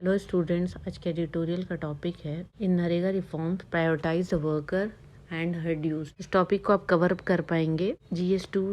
Hello students, आज के editorial का टॉपिक है in NREGA reforms prioritize the worker and her dues. इस टॉपिक को आप कवर अप कर पाएंगे GS2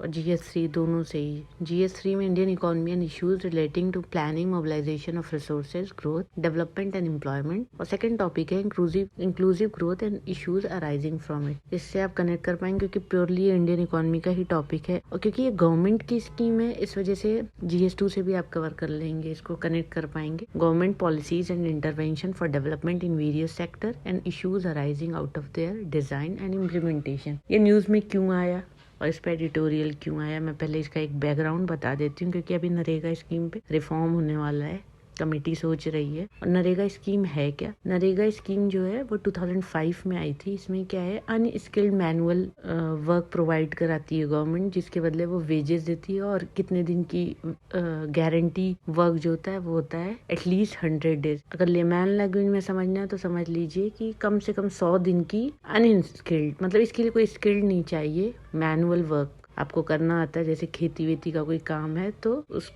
और GS3 दोनों से ही। GS3 में Indian economy and issues relating to planning, mobilisation of resources, growth, development and employment. और सेकंड टॉपिक है inclusive growth and issues arising from it. इससे आप कनेक्ट कर पाएंगे क्योंकि प्योरली इंडियन इकोनॉमी का ही टॉपिक है और क्योंकि ये गवर्नमेंट की स्कीम है, इस वजह से GS2 से भी आप कवर कर लेंगे, इसको कनेक्ट कर पाएंगे। Government policies and intervention for development in various sector and issues arising out of their design and implementation. ये न्यूज में क्यों आया और इस पे एडिटोरियल क्यों आया, मैं पहले इसका एक बैकग्राउंड बता देती हूँ क्योंकि अभी नरेगा स्कीम पे रिफॉर्म होने वाला है, कमेटी सोच रही है। और नरेगा स्कीम है क्या? नरेगा स्कीम जो है वो 2005 में आई थी। इसमें क्या है, अनस्किल्ड मैनुअल वर्क प्रोवाइड कराती है गवर्नमेंट, जिसके बदले वो वेजेस देती है और कितने दिन की गारंटी वर्क जो होता है वो होता है एटलीस्ट 100 डेज। अगर लेमैन लैंग्वेज में समझना है तो समझ लीजिए कि कम से कम 100 दिन की अनस्किल्ड, मतलब इसके लिए कोई स्किल्ड नहीं चाहिए, मैनुअल वर्क आपको करना आता है, जैसे खेती वेती का कोई काम है तो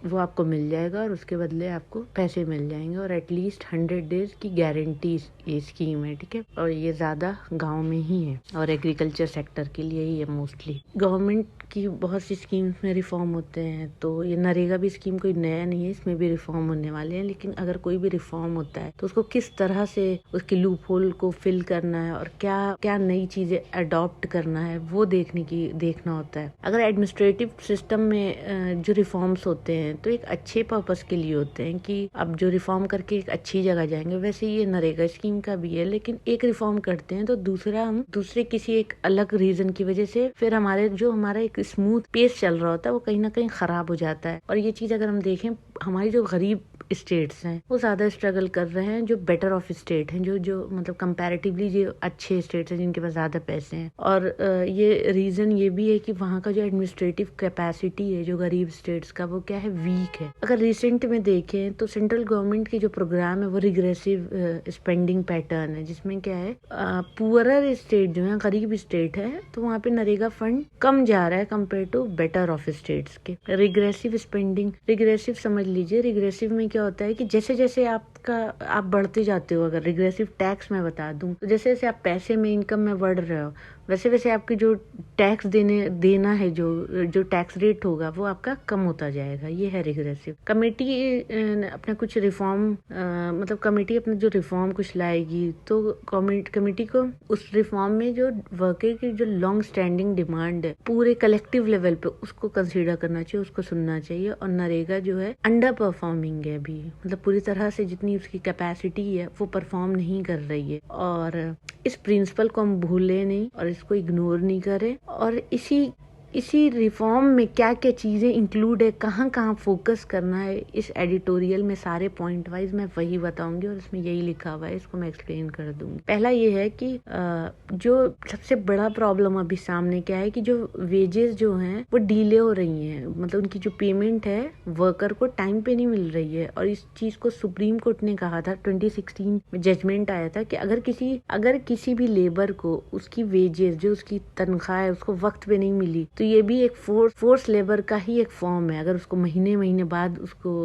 वो आपको मिल जाएगा और उसके बदले आपको पैसे मिल जाएंगे और एटलीस्ट 100 डेज की गारंटी ये स्कीम है, ठीक है। और ये ज्यादा गांव में ही है और एग्रीकल्चर सेक्टर के लिए ही है मोस्टली। गवर्नमेंट की बहुत सी स्कीम्स में रिफॉर्म होते हैं, तो ये नरेगा भी स्कीम कोई नया नहीं है, इसमें भी रिफॉर्म होने वाले हैं। लेकिन अगर कोई भी रिफॉर्म होता है तो उसको किस तरह से उसके लूप होल को फिल करना है और क्या क्या नई चीजें अडॉप्ट करना है वो देखना होता है। अगर एडमिनिस्ट्रेटिव सिस्टम में जो रिफॉर्म्स होते हैं तो एक अच्छे पर्पस के लिए होते हैं कि अब जो रिफॉर्म करके एक अच्छी जगह जाएंगे, वैसे ये नरेगा स्कीम का भी है। लेकिन एक रिफॉर्म करते हैं तो हम दूसरे किसी एक अलग रीजन की वजह से फिर हमारा एक स्मूथ पेस चल रहा होता है वो कहीं ना कहीं खराब हो जाता है। और ये चीज अगर हम देखें, हमारी जो गरीब स्टेट्स हैं वो ज्यादा स्ट्रगल कर रहे हैं, जो बेटर ऑफ स्टेट हैं, जो मतलब कंपैरेटिवली जो अच्छे स्टेट्स हैं जिनके पास ज्यादा पैसे हैं। और ये रीजन ये भी है कि वहाँ का जो एडमिनिस्ट्रेटिव कैपेसिटी है जो गरीब स्टेट्स का, वो क्या है, वीक है। अगर रिसेंट में देखें तो सेंट्रल गवर्नमेंट की जो प्रोग्राम है वो रिग्रेसिव स्पेंडिंग पैटर्न है, जिसमें क्या है, पुअरर स्टेट जो है, गरीब स्टेट है, तो वहाँ पे नरेगा फंड कम जा रहा है compare to better off states के। रिग्रेसिव स्पेंडिंग, रिग्रेसिव समझ लीजिए, रिग्रेसिव में क्या होता है कि जैसे जैसे आप बढ़ते जाते हो, अगर रिग्रेसिव टैक्स मैं बता दूं तो जैसे जैसे आप पैसे में, इनकम में बढ़ रहे हो, वैसे वैसे आपकी जो टैक्स देना है, जो टैक्स रेट होगा वो आपका कम होता जाएगा। ये है रिग्रेसिव। कमेटी अपना कुछ रिफॉर्म मतलब कमेटी अपना जो रिफॉर्म कुछ लाएगी तो कमेटी को उस रिफॉर्म में जो वर्कर की जो लॉन्ग स्टैंडिंग डिमांड है पूरे कलेक्टिव लेवल पे, उसको कंसीडर करना चाहिए, उसको सुनना चाहिए। और नरेगा जो है अंडर परफॉर्मिंग है अभी, मतलब पूरी तरह से जितनी उसकी कैपेसिटी है वो परफॉर्म नहीं कर रही है। और इस प्रिंसिपल को हम भूले नहीं और इसको इग्नोर नहीं करें। और इसी रिफॉर्म में क्या क्या चीजें इंक्लूड है, कहाँ कहाँ फोकस करना है, इस एडिटोरियल में सारे पॉइंट वाइज मैं वही बताऊंगी और इसमें यही लिखा हुआ है, इसको मैं एक्सप्लेन कर दूंगी। पहला ये है कि जो सबसे बड़ा प्रॉब्लम अभी सामने क्या है कि जो वेजेस जो हैं वो डिले हो रही हैं, मतलब उनकी जो पेमेंट है वर्कर को टाइम पे नहीं मिल रही है। और इस चीज को सुप्रीम कोर्ट ने कहा था, 2016 में जजमेंट आया था कि अगर किसी भी लेबर को उसकी वेजेस, जो उसकी तनख्वाह है, उसको वक्त पे नहीं मिली तो ये भी एक फोर्स लेबर का ही एक फॉर्म है। अगर उसको महीने बाद उसको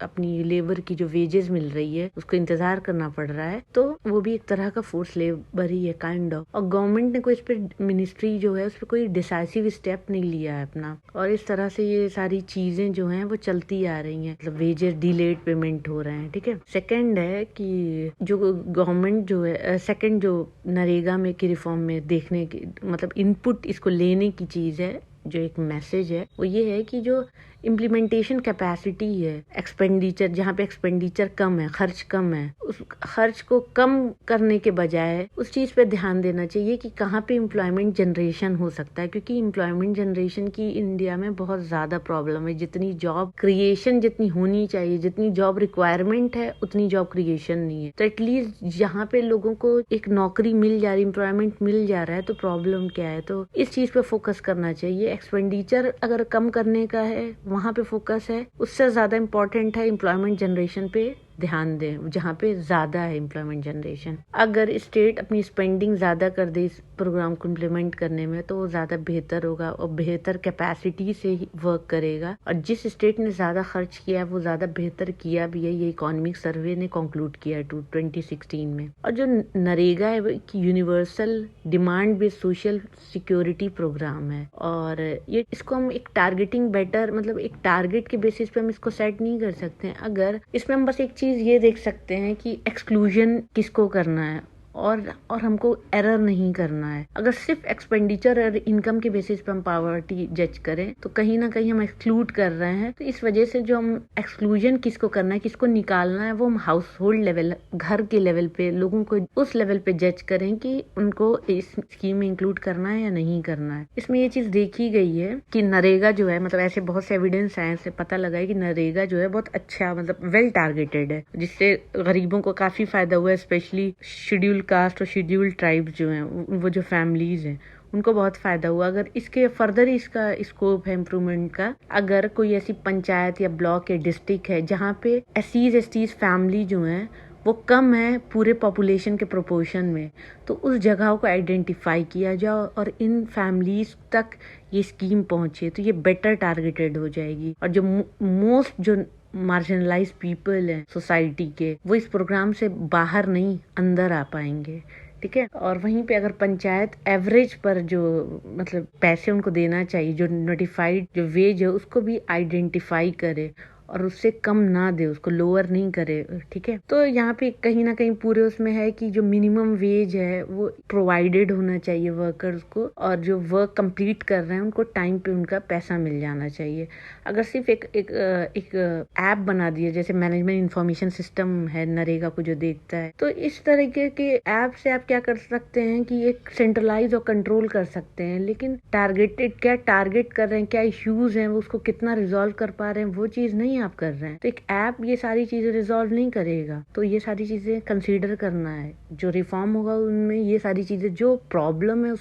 अपनी लेबर की जो वेजेस मिल रही है उसको इंतजार करना पड़ रहा है, तो वो भी एक तरह का फोर्स लेबर ही है, काइंड ऑफ। और गवर्नमेंट ने कोई इस पे, मिनिस्ट्री जो है उस पर कोई डिसाइसिव स्टेप नहीं लिया है अपना, और इस तरह से ये सारी चीजें जो हैं वो चलती आ रही हैं, मतलब वेजेस डिलेड पेमेंट हो रहे हैं, ठीक है। सेकंड है कि जो गवर्नमेंट जो है, सेकंड जो नरेगा में की रिफॉर्म में देखने की, मतलब इनपुट इसको लेने की चीज है, जो एक मैसेज है वो ये है कि जो इम्प्लीमेंटेशन कैपेसिटी है, एक्सपेंडिचर, जहाँ पे एक्सपेंडिचर कम है, खर्च कम है, उस खर्च को कम करने के बजाय उस चीज पे ध्यान देना चाहिए कि कहाँ पे एम्प्लॉयमेंट जनरेशन हो सकता है, क्योंकि एम्प्लॉयमेंट जनरेशन की इंडिया में बहुत ज्यादा प्रॉब्लम है। जितनी जॉब क्रिएशन जितनी होनी चाहिए, जितनी जॉब रिक्वायरमेंट है, उतनी जॉब क्रिएशन नहीं है। तो एटलीस्ट जहाँ पे लोगों को एक नौकरी मिल जा रही, एम्प्लॉयमेंट मिल जा रहा है, तो प्रॉब्लम क्या है, तो इस चीज पे फोकस करना चाहिए। एक्सपेंडिचर अगर कम करने का है वहाँ पे फोकस है, उससे ज्यादा इम्पोर्टेंट है एम्प्लॉयमेंट जनरेशन पे ध्यान दें जहाँ पे ज़्यादा है एम्प्लॉयमेंट जनरेशन। अगर स्टेट अपनी स्पेंडिंग ज़्यादा कर दे इस प्रोग्राम को इम्प्लीमेंट करने में तो वो ज़्यादा बेहतर होगा और बेहतर कैपेसिटी से ही वर्क करेगा। और जिस स्टेट ने ज़्यादा खर्च किया है वो ज़्यादा बेहतर किया भी है, ये इकोनॉमिक सर्वे ने कंक्लूड किया है 2016 में। और जो नरेगा है वो एक universal demand based social security programme है और ये इसको हम एक टारगेटिंग बेटर मतलब एक टारगेट के बेसिस पे हम इसको सेट नहीं कर सकते हैं। अगर इसमें हम बस एक चीज ये देख सकते हैं कि एक्सक्लूजन किसको करना है और हमको एरर नहीं करना है। अगर सिर्फ एक्सपेंडिचर और इनकम के बेसिस पे हम पॉवर्टी जज करें तो कहीं ना कहीं हम एक्सक्लूड कर रहे हैं। तो इस वजह से जो हम एक्सक्लूजन किसको करना है, किसको निकालना है, वो हम हाउस होल्ड लेवल, घर के लेवल पे लोगों को उस लेवल पे जज करें कि उनको इस स्कीम में इंक्लूड करना है या नहीं करना है। इसमें ये चीज देखी गई है कि नरेगा जो है मतलब ऐसे बहुत से एविडेंस आए से पता लगा है कि नरेगा जो है बहुत अच्छा मतलब वेल टारगेटेड है, जिससे गरीबों को काफी फायदा हुआ है। स्पेशली शेड्यूल कास्ट और शेड्यूल ट्राइब्स जो हैं, वो जो फैमिलीज हैं उनको बहुत फायदा हुआ। अगर इसके फर्दर इसका स्कोप है इम्प्रूवमेंट का, अगर कोई ऐसी पंचायत या ब्लॉक या डिस्ट्रिक्ट है जहाँ पे एसटीज फैमिली जो हैं वो कम है पूरे पॉपुलेशन के प्रोपोर्शन में, तो उस जगहों को आइडेंटिफाई किया जाए और इन फैमिलीज तक ये स्कीम पहुंचे तो ये बेटर टारगेटेड हो जाएगी। और जो मोस्ट जो मार्जिनलाइज पीपल हैं सोसाइटी के, वो इस प्रोग्राम से बाहर नहीं अंदर आ पाएंगे। ठीक है। और वहीं पे अगर पंचायत एवरेज पर जो मतलब पैसे उनको देना चाहिए, जो नोटिफाइड जो वेज है उसको भी आइडेंटिफाई करे और उससे कम ना दे, उसको लोअर नहीं करे। ठीक है। तो यहाँ पे कहीं ना कहीं पूरे उसमें है कि जो मिनिमम वेज है वो प्रोवाइडेड होना चाहिए वर्कर्स को, और जो वर्क कंप्लीट कर रहे हैं उनको टाइम पे उनका पैसा मिल जाना चाहिए। अगर सिर्फ एक ऐप बना दिया जैसे मैनेजमेंट इंफॉर्मेशन सिस्टम है नरेगा को जो देखता है, तो इस तरीके के ऐप से आप क्या कर सकते हैं कि एक सेंट्रलाइज और कंट्रोल कर सकते हैं, लेकिन टारगेटेड क्या टारगेट कर रहे हैं, क्या इश्यूज हैं, वो उसको कितना रिजॉल्व कर पा रहे हैं, वो चीज नहीं आप कर रहे हैं। तो एक ऐप ये सारी चीजें रिजॉल्व नहीं करेगा, तो ये सारी चीजें कंसीडर करना है। जो रिफॉर्म होगा उनमें ये सारी चीजें जो प्रॉब्लम है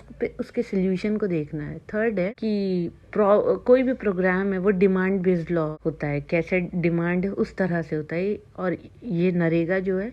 उसके सोल्यूशन को देखना है। थर्ड है कि कोई भी प्रोग्राम है वो डिमांड बेस्ड लॉ होता है, कैसे डिमांड है उस तरह से होता है। और ये नरेगा जो है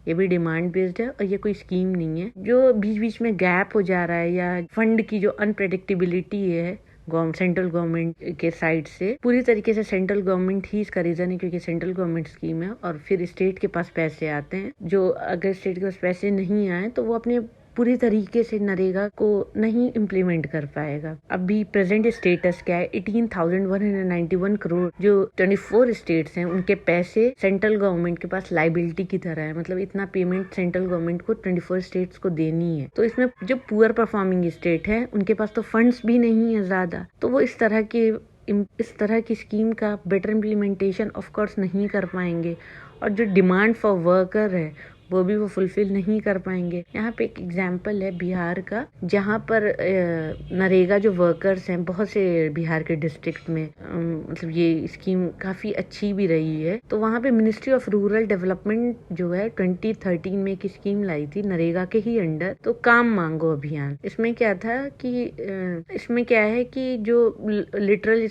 ये भी डिमांड बेस्ड है और ये कोई स्कीम नहीं है जो बीच बीच में गैप हो जा रहा है या फंड की जो अनप्रेडिक्टेबिलिटी है सेंट्रल गवर्नमेंट के साइड से। पूरी तरीके से सेंट्रल गवर्नमेंट ही इसका रीजन है, क्योंकि सेंट्रल गवर्नमेंट स्कीम है और फिर स्टेट के पास पैसे आते हैं। जो अगर स्टेट के पास पैसे नहीं आए तो वो अपने पूरी तरीके से नरेगा को नहीं इम्प्लीमेंट कर पाएगा। अभी प्रेजेंट स्टेटस क्या है, 18,191 करोड़ जो 24 स्टेट्स हैं उनके पैसे सेंट्रल गवर्नमेंट के पास लाइबिलिटी की तरह है। मतलब इतना पेमेंट सेंट्रल गवर्नमेंट को 24 स्टेट्स को देनी है। तो इसमें जो पुअर परफॉर्मिंग स्टेट है उनके पास तो फंड्स भी नहीं है ज्यादा, तो वो इस तरह की स्कीम का बेटर इम्प्लीमेंटेशन ऑफ कोर्स नहीं कर पाएंगे। और जो डिमांड फॉर वर्कर है वो भी वो फुलफिल नहीं कर पाएंगे। यहाँ पे एक एग्जाम्पल है बिहार का, जहाँ पर नरेगा जो वर्कर्स हैं बहुत से बिहार के डिस्ट्रिक्ट में मतलब ये स्कीम काफी अच्छी भी रही है। तो वहाँ पे मिनिस्ट्री ऑफ रूरल डेवलपमेंट जो है 2013 में एक स्कीम लाई थी नरेगा के ही अंडर, तो काम मांगो अभियान। इसमें क्या था कि इसमें क्या है कि जो लिटरल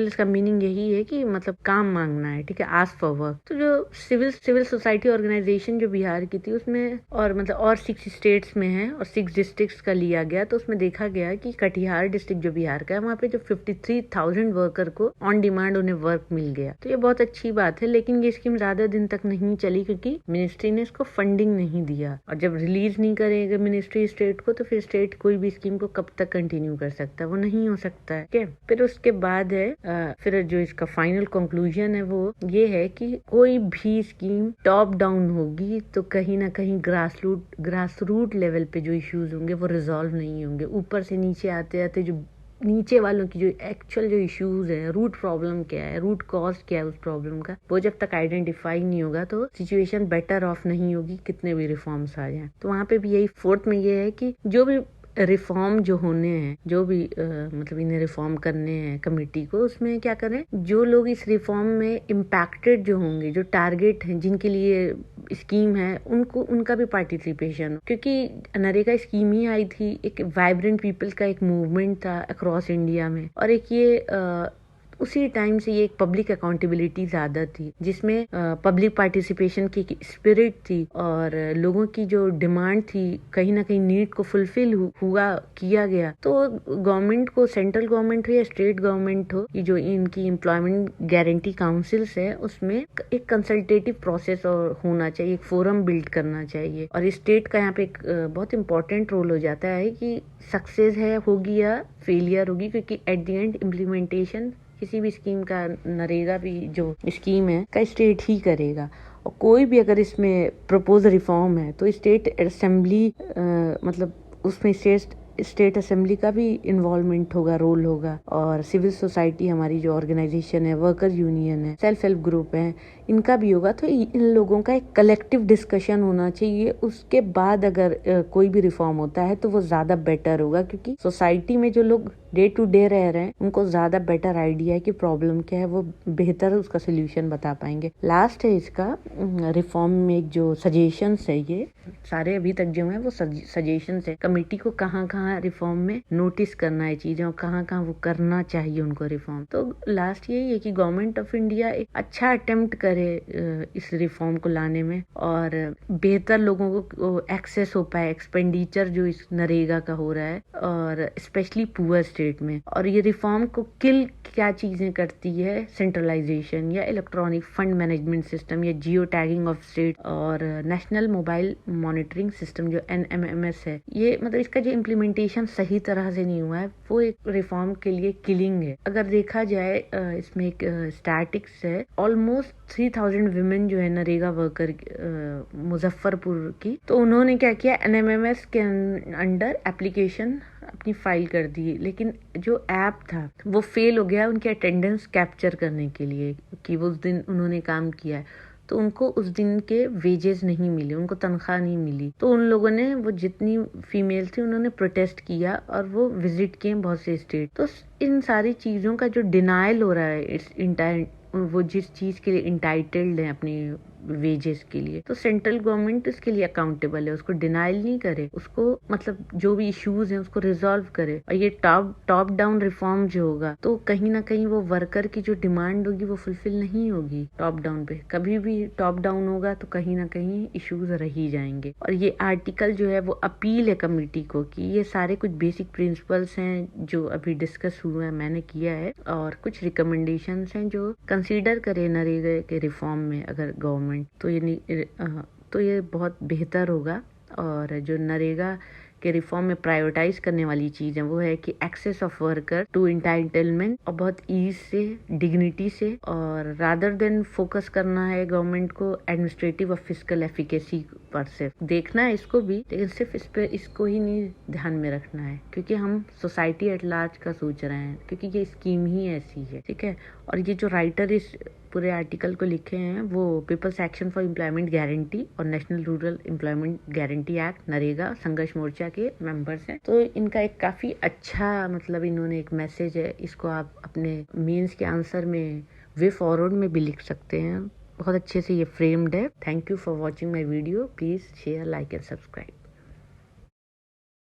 इसका मीनिंग यही है कि मतलब काम मांगना है। ठीक है, आस्क फॉर वर्क। तो जो सिविल सोसाइटी ऑर्गेनाइजेशन जो बिहार की थी उसमें और मतलब और 6 स्टेट्स में है और 6 डिस्ट्रिक्ट्स का लिया गया, तो उसमें देखा गया कि कटिहार डिस्ट्रिक्ट जो बिहार का है वहाँ पे जो 53,000 वर्कर को ऑन डिमांड उन्हें वर्क मिल गया। तो ये बहुत अच्छी बात है, लेकिन ये स्कीम ज्यादा दिन तक नहीं चली क्योंकि मिनिस्ट्री ने इसको फंडिंग नहीं दिया। और जब रिलीज नहीं करेगा मिनिस्ट्री स्टेट को, तो फिर स्टेट कोई भी स्कीम को कब तक कंटिन्यू कर सकता है, वो नहीं हो सकता है। ठीक है, फिर उसके बाद है फिर जो इसका फाइनल कंक्लूजन है वो ये है कि कोई भी स्कीम टॉप डाउन होगी तो कहीं ना कहीं ग्रास रूट लेवल पे जो इश्यूज होंगे वो रिजॉल्व नहीं होंगे। ऊपर से नीचे आते आते जो नीचे वालों की जो एक्चुअल जो इश्यूज है, रूट प्रॉब्लम क्या है, रूट कॉज क्या है उस प्रॉब्लम का, वो जब तक आइडेंटिफाई नहीं होगा तो सिचुएशन बेटर ऑफ नहीं होगी कितने भी रिफॉर्म्स आ जाए। तो वहाँ पे भी यही फोर्थ में ये है कि जो भी रिफॉर्म जो होने हैं, जो भी मतलब इन्हें रिफॉर्म करने हैं कमेटी को, उसमें क्या करें, जो लोग इस रिफॉर्म में इम्पैक्टेड जो होंगे, जो टारगेट हैं जिनके लिए स्कीम है, उनका भी पार्टिसिपेशन हो। क्योंकि नरेगा स्कीम ही आई थी, एक वाइब्रेंट पीपल का एक मूवमेंट था अक्रॉस इंडिया में, और एक ये उसी टाइम से ये एक पब्लिक अकाउंटेबिलिटी ज्यादा थी, जिसमें पब्लिक पार्टिसिपेशन की स्पिरिट थी और लोगों की जो डिमांड थी कहीं ना कहीं नीड को फुलफिल हुआ किया गया। तो गवर्नमेंट को, सेंट्रल गवर्नमेंट हो या स्टेट गवर्नमेंट हो, ये जो इनकी एम्प्लॉयमेंट गारंटी काउंसिल्स है उसमें एक कंसल्टेटिव प्रोसेस और होना चाहिए, एक फोरम बिल्ड करना चाहिए। और स्टेट का यहाँ पे एक बहुत इंपॉर्टेंट रोल हो जाता है कि सक्सेस है होगी या फेलियर होगी, क्योंकि एट द एंड इम्प्लीमेंटेशन किसी भी स्कीम का, नरेगा भी जो स्कीम है का स्टेट ही करेगा। और कोई भी अगर इसमें प्रपोज रिफॉर्म है तो स्टेट असेंबली मतलब उसमें स्टेट असेंबली का भी इन्वॉल्वमेंट होगा, रोल होगा। और सिविल सोसाइटी, हमारी जो ऑर्गेनाइजेशन है, वर्कर यूनियन है, सेल्फ हेल्प ग्रुप है, इनका भी होगा। तो इन लोगों का एक कलेक्टिव डिस्कशन होना चाहिए। उसके बाद अगर कोई भी रिफॉर्म होता है तो वो ज्यादा बेटर होगा, क्योंकि सोसाइटी में जो लोग डे टू डे रह रहे हैं उनको ज्यादा बेटर आइडिया है कि प्रॉब्लम क्या है, वो बेहतर उसका सोल्यूशन बता पाएंगे। लास्ट है इसका रिफॉर्म में एक जो सजेशंस है, ये सारे अभी तक जो है वो सजेशंस है। कमेटी को कहाँ कहाँ रिफॉर्म में नोटिस करना है चीजें और कहाँ कहाँ वो करना चाहिए उनको रिफॉर्म। तो लास्ट यही है कि गवर्नमेंट ऑफ इंडिया एक अच्छा अटेम्प्ट करे इस रिफॉर्म को लाने में और बेहतर लोगों को एक्सेस हो पाए एक्सपेंडिचर जो इस नरेगा का हो रहा है, और स्पेशली पुअर स्टेट में। और ये रिफॉर्म को किल क्या चीजें करती है, सेंट्रलाइजेशन या इलेक्ट्रॉनिक फंड मैनेजमेंट सिस्टम या जियो टैगिंग ऑफ स्टेट और नेशनल मोबाइल मॉनिटरिंग सिस्टम जो NMMS है, ये मतलब इसका जो इम्प्लीमेंटेशन सही तरह से नहीं हुआ है वो एक रिफॉर्म के लिए किलिंग है। अगर देखा जाए इसमें एक स्टैटिक्स है, ऑलमोस्ट 3000 विमेन जो है नरेगा वर्कर मुजफ्फरपुर की, तो उन्होंने क्या किया, NMMS के अंडर एप्लीकेशन अपनी फाइल कर दी, लेकिन जो ऐप था वो फेल हो गया उनके अटेंडेंस कैप्चर करने के लिए कि वो उस दिन उन्होंने काम किया है। तो उनको उस दिन के वेजेस नहीं मिले, उनको तनख्वाह नहीं मिली। तो उन लोगों ने, वो जितनी फीमेल थी उन्होंने प्रोटेस्ट किया और वो विजिट किए बहुत से स्टेट। तो इन सारी चीजों का जो डिनाइल हो रहा है इस इंटायर, वो जिस चीज के लिए इंटाइटल्ड है अपनी वेजेस के लिए, तो सेंट्रल गवर्नमेंट इसके लिए अकाउंटेबल है, उसको डिनाइल नहीं करे, उसको मतलब जो भी इश्यूज हैं उसको रिजॉल्व करे। और ये टॉप डाउन रिफॉर्म जो होगा तो कहीं ना कहीं वो वर्कर की जो डिमांड होगी वो फुलफिल नहीं होगी टॉप डाउन पे। कभी भी टॉप डाउन होगा तो कहीं ना कहीं इश्यूज रह ही जाएंगे। और ये आर्टिकल जो है वो अपील है कमेटी को कि ये सारे कुछ बेसिक प्रिंसिपल्स हैं जो अभी डिस्कस हुआ है, मैंने किया है, और कुछ रिकमेंडेशंस हैं जो कंसीडर करे नरेगा के रिफॉर्म में अगर गवर्नमेंट, तो ये बहुत बेहतर होगा। और जो नरेगा के रिफॉर्म में प्रायोरिटाइज करने वाली चीज है वो है कि access of worker to entitlement, और बहुत ईज से, डिग्निटी से, और रादर देन फोकस करना है गवर्नमेंट को एडमिनिस्ट्रेटिव और फिस्कल एफिकेसी पर सिर्फ देखना है इसको भी, लेकिन सिर्फ इस पे इसको ही नहीं ध्यान में रखना है, क्योंकि हम सोसाइटी एट लार्ज का सोच रहे हैं, क्योंकि ये स्कीम ही ऐसी है, ठीक है। और ये जो राइटर इस पूरे आर्टिकल को लिखे हैं वो people's action for employment guarantee और national rural employment guarantee act NREGA Sangharsh Morcha के मेंबर्स हैं। तो इनका एक काफी अच्छा मतलब इन्होंने एक मैसेज है, इसको आप अपने मेंस के आंसर में वे फॉरवर्ड में भी लिख सकते हैं। बहुत अच्छे से ये फ्रेम्ड है। Thank you for watching my video. Please share, like and subscribe.